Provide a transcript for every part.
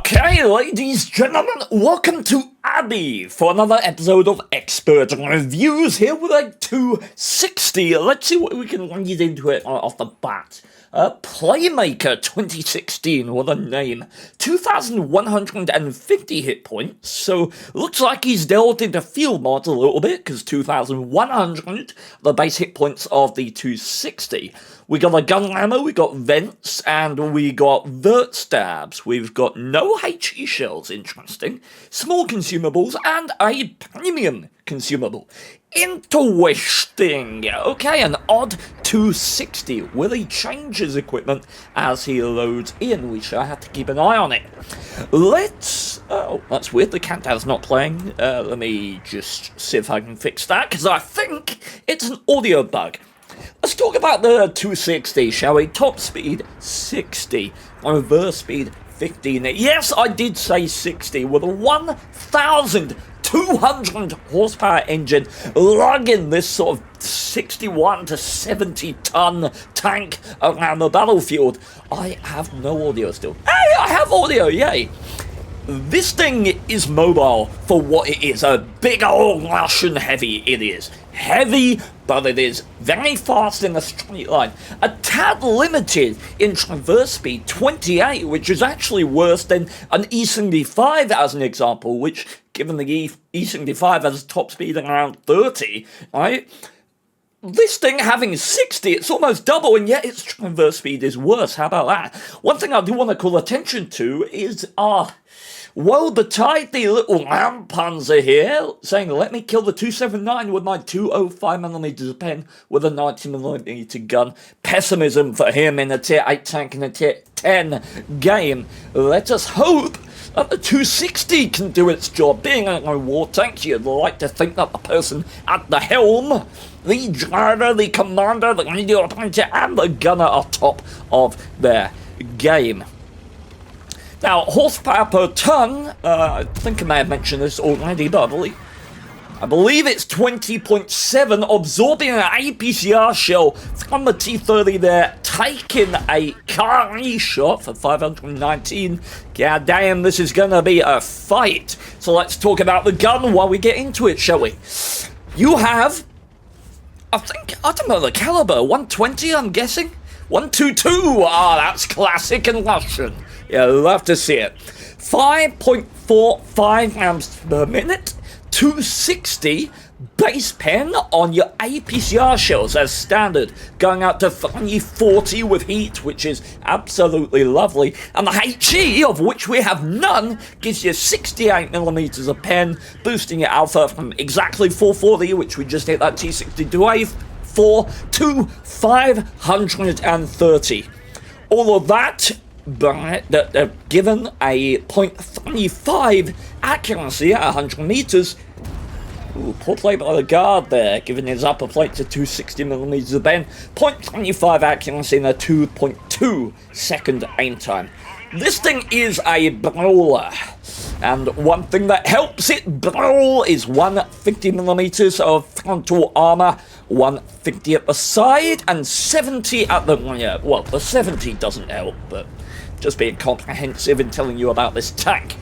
Okay, ladies, gentlemen, welcome to Abbey for another episode of Expert Reviews here with a 260. Let's see what we can lead into it off the bat. Playmaker 2016, what a name. 2,150 hit points, so looks like he's delved into field mods a little bit, because 2,100, the base hit points of the 260. We got a gun ammo, we got vents, and we got vert stabs. We've got no HE shells, interesting, small consumables, and a premium consumable. Interesting. Okay, an odd 260. Will he change his equipment as he loads in? We shall have to keep an eye on it. Oh, that's weird. The countdown's not playing. Let me just see if I can fix that, because I think it's an audio bug. Let's talk about the 260, shall we? Top speed, 60. Reverse speed, 15. Yes, I did say 60 with a 1,200 horsepower engine lugging this sort of 61 to 70 ton tank around the battlefield. I have no audio still. Hey, I have audio, yay! This thing is mobile for what it is. A big old Russian heavy it is. Heavy, but it is very fast in a straight line. A tad limited in traverse speed, 28, which is actually worse than an E75 as an example, which, given the E75 has a top speed around 30, right? This thing having 60, it's almost double, and yet its traverse speed is worse. How about that? One thing I do want to call attention to is well, the tidy little Lampanzer here, saying, let me kill the 279 with my 205mm pen with a 90mm gun. Pessimism for him in a tier 8 tank and a tier 10 game. Let us hope that the 260 can do its job. Being a war tank, you'd like to think that the person at the helm, the driver, the commander, the radio operator, and the gunner are top of their game. Now, horsepower per ton, I think I may have mentioned this already, but I believe it's 20.7, absorbing an APCR shell from the T30 there, taking a carry shot for 519. God damn, this is gonna be a fight. So let's talk about the gun while we get into it, shall we? You have, I don't know the caliber, 120 I'm guessing? 122, that's classic and Russian. Yeah, love to see it. 5.45 rounds per minute, 260 base pen on your APCR shells as standard, going out to 340 with heat, which is absolutely lovely. And the HE, of which we have none, gives you 68mm of pen, boosting your alpha from exactly 440, which we just hit that T62A for, to 530. All of that, but given a 0.35 accuracy at 100 meters. Ooh, poor play by the guard there, giving his upper plate to 260mm of pen. 0.25 accuracy and a 2.2 second aim time. This thing is a brawler, and one thing that helps it brawl is 150mm of frontal armor, 150 at the side, and 70 at the rear. Well, the 70 doesn't help, but just being comprehensive in telling you about this tank.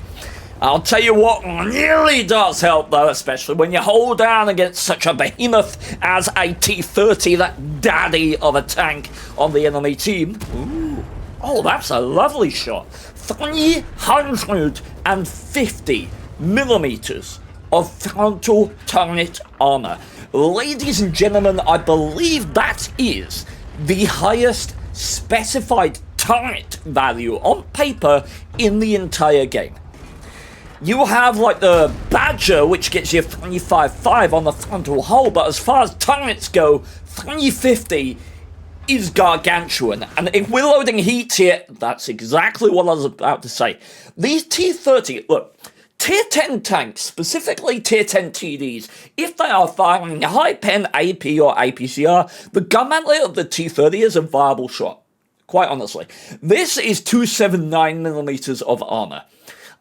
I'll tell you what really does help, though, especially when you hold down against such a behemoth as a T30, that daddy of a tank on the enemy team. Ooh. Oh, that's a lovely shot. 350mm of frontal turret armor. Ladies and gentlemen, I believe that is the highest specified turret value on paper in the entire game. You have like the Badger, which gets you 355 on the frontal hull, but as far as turrets go, 350 is gargantuan. And if we're loading heat here, that's exactly what I was about to say. These T30, look, Tier 10 tanks, specifically Tier 10 TDs, if they are firing high pen AP or APCR, the gun mantlet of the T30 is a viable shot. Quite honestly. This is 279mm of armor.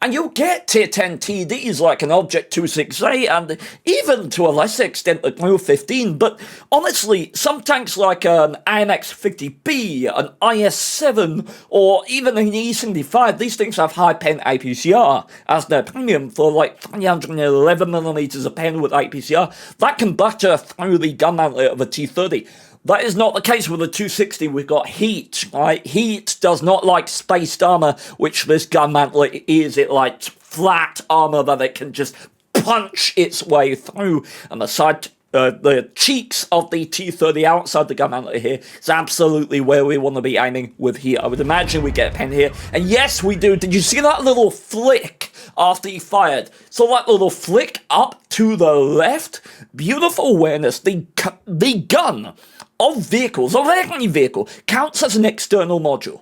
And you'll get tier 10 TDs like an Object 268 and even to a lesser extent the Gnu 15, but honestly, some tanks like an AMX 50B, an IS-7, or even an E75, these things have high pen APCR as their premium for like 311mm of pen with APCR. That can butter through the gun mantlet of a T30. That is not the case with the 260. We've got heat, right? Heat does not like spaced armor, which this gun mantlet is. It likes flat armor that it can just punch its way through. And the cheeks of the T30 outside the gun mantlet here is absolutely where we want to be aiming with here. I would imagine we get a pen here. And yes, we do. Did you see that little flick after he fired? So that little flick up to the left, beautiful awareness. The gun of vehicles, of any vehicle, counts as an external module.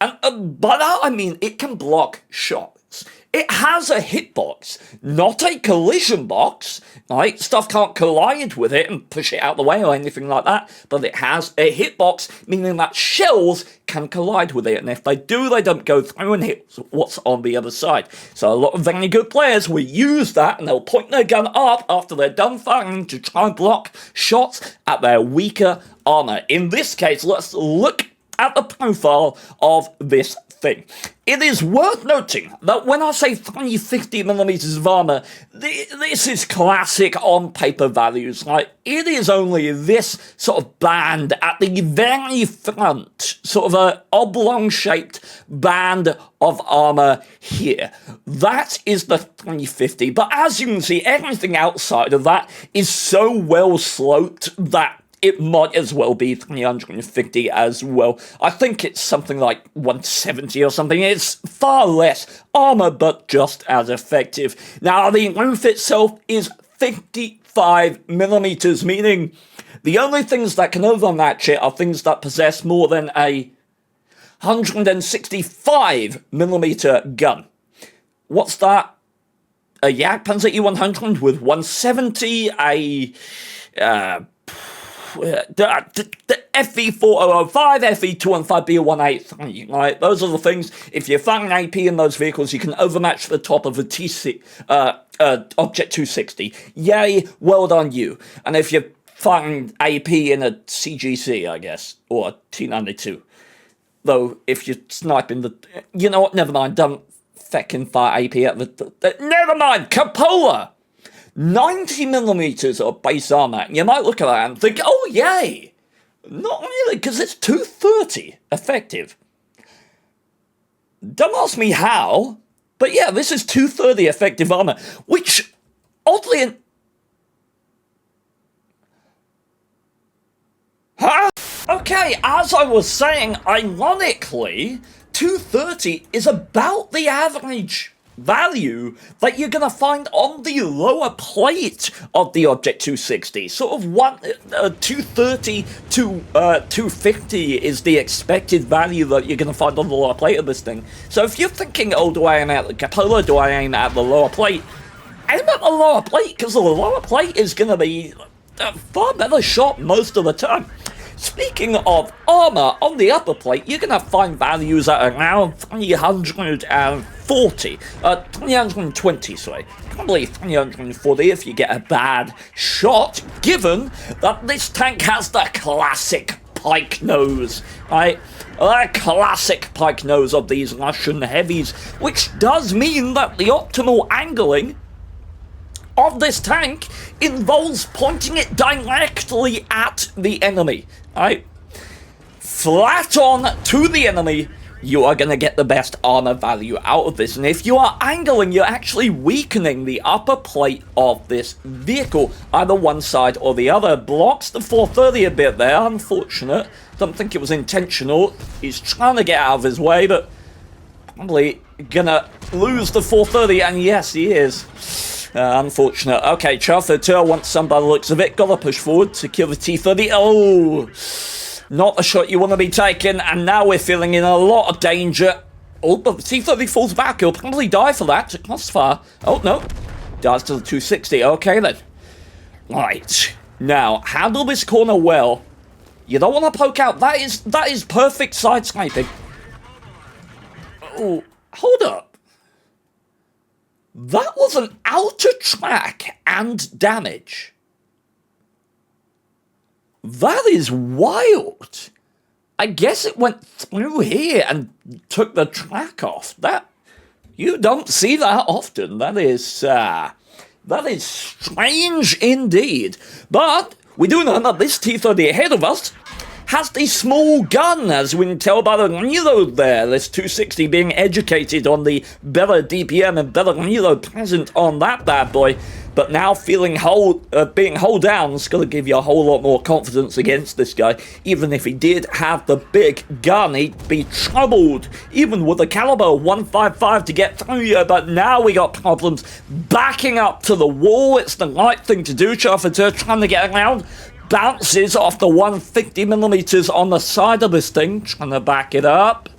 And by that I mean it can block shots. It has a hitbox, not a collision box, right? Stuff can't collide with it and push it out the way or anything like that, but it has a hitbox, meaning that shells can collide with it, and if they do, they don't go through and hit what's on the other side. So a lot of very good players will use that, and they'll point their gun up after they're done firing to try and block shots at their weaker armor. In this case, let's look at the profile of this thing. It is worth noting that when I say 350mm of armor, this is classic on-paper values. Like, it is only this sort of band at the very front, sort of a oblong-shaped band of armor here. That is the 350, but as you can see, everything outside of that is so well sloped that it might as well be 350 as well. I think it's something like 170 or something. It's far less armor, but just as effective. Now, the roof itself is 55mm, meaning the only things that can overmatch it are things that possess more than a 165mm gun. What's that? A Jagdpanzer E100 with 170, the FV4005, FV215B183, right? Those are the things. If you're firing AP in those vehicles, you can overmatch the top of a TC, Object 260. Yay, well done you. And if you're firing AP in a CGC, I guess, or a T92. Though, if you're sniping the... You know what, never mind, don't feckin' fire AP at the never mind, Cupola! 90mm of base armor. You might look at that and think, oh, yay! Not really, because it's 230 effective. Don't ask me how, but yeah, this is 230 effective armor, which, oddly... Huh? Okay, as I was saying, ironically, 230 is about the average value that you're going to find on the lower plate of the Object 260. Sort of 230 to 250 is the expected value that you're going to find on the lower plate of this thing. So if you're thinking, oh, do I aim at the cupola, do I aim at the lower plate? Aim at the lower plate, because the lower plate is going to be a far better shot most of the time. Speaking of armor, on the upper plate, you're going to find values at around 320, sorry. Probably 340 if you get a bad shot, given that this tank has the classic pike nose, right? The classic pike nose of these Russian heavies, which does mean that the optimal angling of this tank involves pointing it directly at the enemy, right? Flat on to the enemy, you are going to get the best armor value out of this. And if you are angling, you're actually weakening the upper plate of this vehicle, either one side or the other. Blocks the 430 a bit there, unfortunate. Don't think it was intentional. He's trying to get out of his way, but probably gonna lose the 430, and yes, he is. Unfortunate. Okay, Charles 32 wants some by the looks of it. Gotta push forward to kill the T30. Oh, not the shot you want to be taking, and now we're feeling in a lot of danger. Oh, but the T30 falls back. He'll probably die for that. To crossfire. Oh, no. Dies to the 260. Okay, then. Right. Now, handle this corner well. You don't want to poke out. That is perfect side sniping. Oh, hold up. That was an outer track and damage. That is wild. I guess it went through here and took the track off. That, you don't see that often. That is strange indeed. But we do know that this T-30 ahead of us has the small gun, as we can tell by the reload there. This 260 being educated on the better DPM and better reload present on that bad boy. But now feeling being hull down is going to give you a whole lot more confidence against this guy. Even if he did have the big gun, he'd be troubled, even with a caliber 155 to get through you. But now we got problems backing up to the wall. It's the right thing to do. Chauffeur trying to get around. Bounces off the 150mm on the side of this thing, trying to back it up.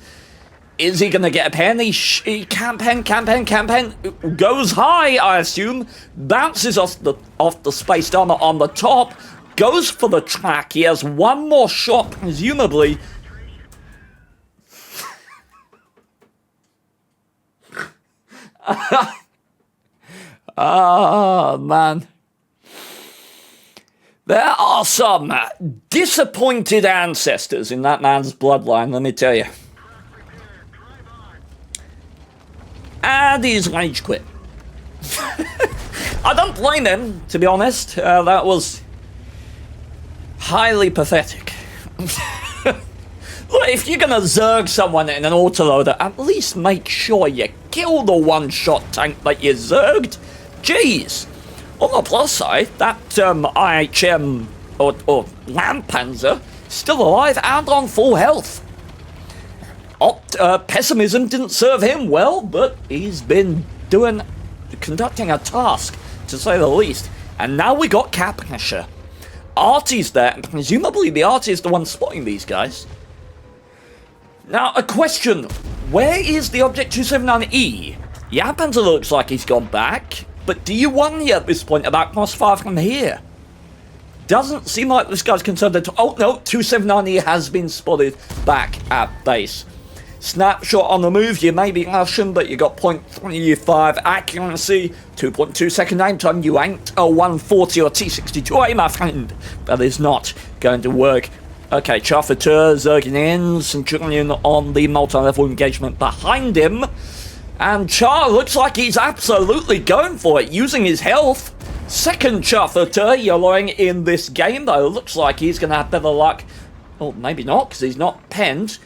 Is he going to get a pen? He can pen. Goes high, I assume. Bounces off the spaced armor on the top. Goes for the track. He has one more shot, presumably. Oh, man. There are some disappointed ancestors in that man's bloodline, let me tell you. And he's rage quit. I don't blame him, to be honest. That was highly pathetic. Look, if you're gonna zerg someone in an autoloader, at least make sure you kill the one-shot tank that you zerged. Jeez. On the plus side, that IHM or Landpanzer still alive and on full health. Pessimism didn't serve him well, but he's been conducting a task, to say the least. And now we got Capasher. Artie's there, and presumably the Artie is the one spotting these guys. Now, a question. Where is the Object 279E? Landpanzer looks like he's gone back, but do you worry at this point about crossfire from here? Doesn't seem like this guy's concerned at all. Oh no, 279E has been spotted back at base. Snapshot on the move, you may be Russian, but you got 0.35 accuracy, 2.2 second aim time, you ain't a 140 or T62A, my friend. That is not going to work. Okay, Chauffeur zerging in, Centurion on the multi-level engagement behind him. And Char looks like he's absolutely going for it, using his health. Second Chauffeur YOLOing in this game, though. Looks like he's going to have better luck. Oh, maybe not, because he's not penned.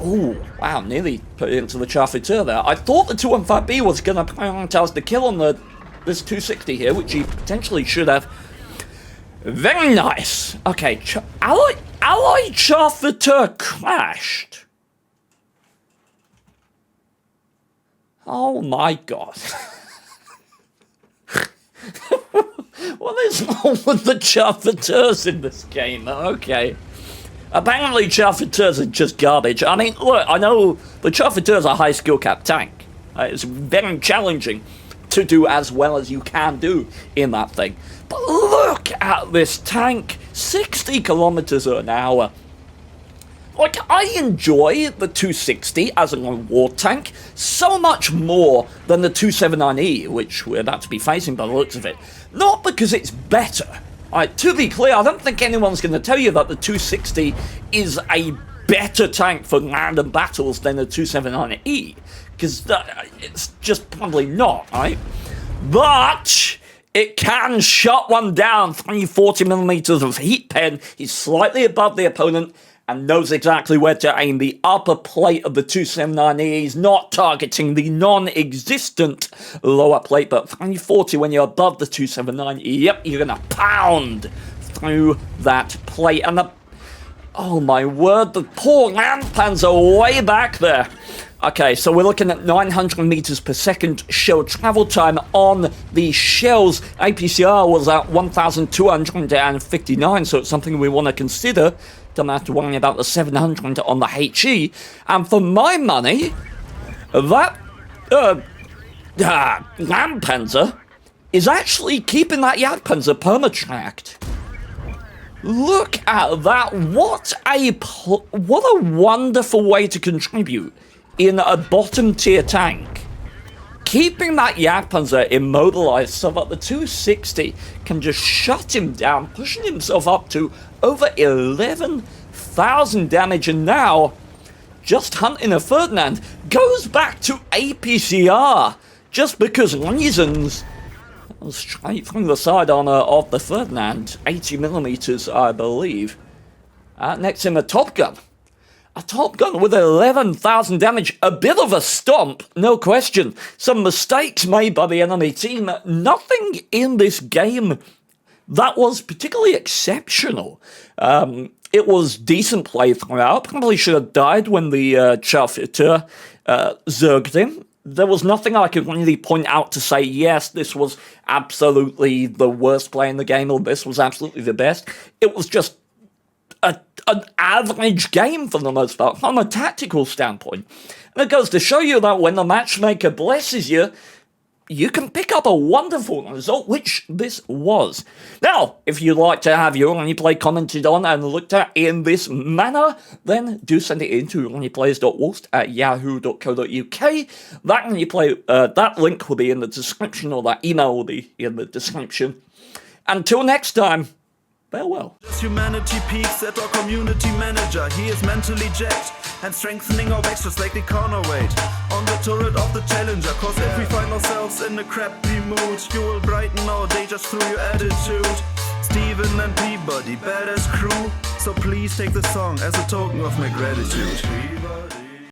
Oh, wow, nearly put it into the Chauffeur there. I thought the 215B was going to prioritize the kill on this 260 here, which he potentially should have. Very nice. Okay, Alloy Chauffeur crashed. Oh my god. What is wrong with the Chauffeurs in this game? Okay. Apparently Chauffeurs are just garbage. I mean, look, I know the Chauffeurs are high skill cap tank. It's very challenging to do as well as you can do in that thing. But look at this tank, 60 kilometers an hour. Like, I enjoy the 260 as a war tank so much more than the 279E, which we're about to be facing by the looks of it. Not because it's better. To be clear, I don't think anyone's going to tell you that the 260 is a better tank for random battles than the 279E, because it's just probably not, right? But it can shut one down, 340mm of heat pen. He's slightly above the opponent and knows exactly where to aim. The upper plate of the 279E is not targeting the non-existent lower plate, but 340 when you're above the 279, yep, you're gonna pound through that plate. And oh my word, the poor Landpanzer are way back there. Okay, so we're looking at 900 meters per second shell travel time on the shells. APCR was at 1,259, so it's something we want to consider. Don't have to worry about the 700 on the HE. And for my money, that Landpanzer is actually keeping that Jagdpanzer perma-tracked. Look at that. What a wonderful way to contribute in a bottom tier tank. keeping that Jagdpanzer immobilized so that the 260 can just shut him down, pushing himself up to over 11,000 damage. And now, just hunting a Ferdinand goes back to APCR just because reasons. Straight from the sidearm of the Ferdinand, 80mm, I believe. Next in a Top Gun. A Top Gun with 11,000 damage. A bit of a stomp, no question. Some mistakes made by the enemy team. Nothing in this game that was particularly exceptional. It was decent play throughout. Probably should have died when the Scharfrichter zerged him. There was nothing I could really point out to say, yes, this was absolutely the worst play in the game, or this was absolutely the best. It was just an average game for the most part, from a tactical standpoint. And it goes to show you that when the matchmaker blesses you, you can pick up a wonderful result, which this was. Now, if you'd like to have your replay commented on and looked at in this manner, then do send it in to replays.wallst@yahoo.co.uk. That replay, that link will be in the description, or that email will be in the description. Until next time, farewell. Humanity peaks at our community manager. He is mentally jacked and strengthening our backs just like the corner weight on the turret of the challenger. Cause if we find ourselves in a crappy mood, you will brighten our day just through your attitude. Steven and Peabody, badass crew. So please take the song as a token of my gratitude.